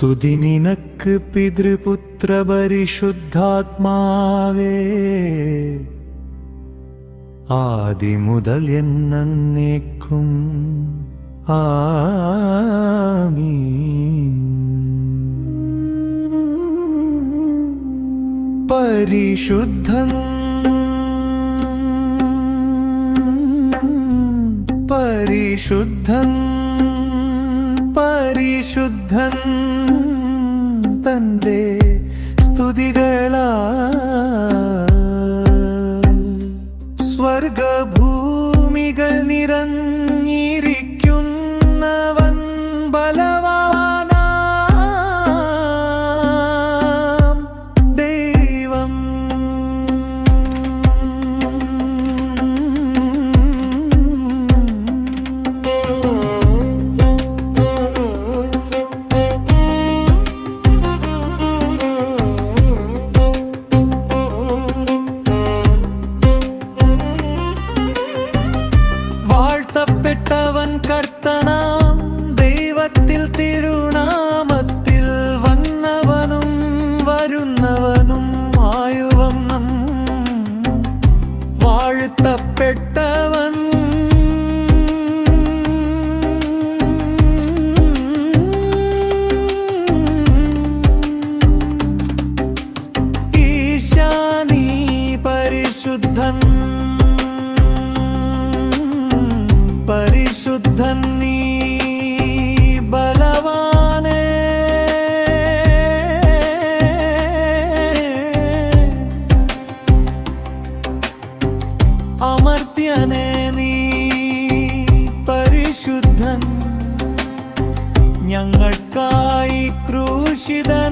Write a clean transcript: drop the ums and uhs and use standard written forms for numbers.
സ്തുതി നിനക്ക് പിതൃപുത്ര പരിശുദ്ധാത്മാവേ, ആദിമുതൽ എന്നേക്കും ആമീൻ. പരിശുദ്ധൻ പരിശുദ്ധൻ പരിശുദ്ധൻ തന്റെ സ്തുതികളാൽ സ്വർഗഭൂമികൾ നിറഞ്ഞിരിക്കുന്നവൻ ബലവാനാം ദൈവം. വാഴ്ത്തപ്പെട്ടവൻ കർത്തനാം ദൈവത്തിൽ തിരുനാമത്തിൽ വന്നവനും വരുന്നവനും ആയുവം. വാഴ്ത്തപ്പെട്ടവൻ ഈശാനീ പരിശുദ്ധൻ പരിശുദ്ധൻ നീ ബലവാനേ. അമർത്യനേ നീ പരിശുദ്ധൻ, ഞങ്ങൾക്കായി ക്രൂശിതൻ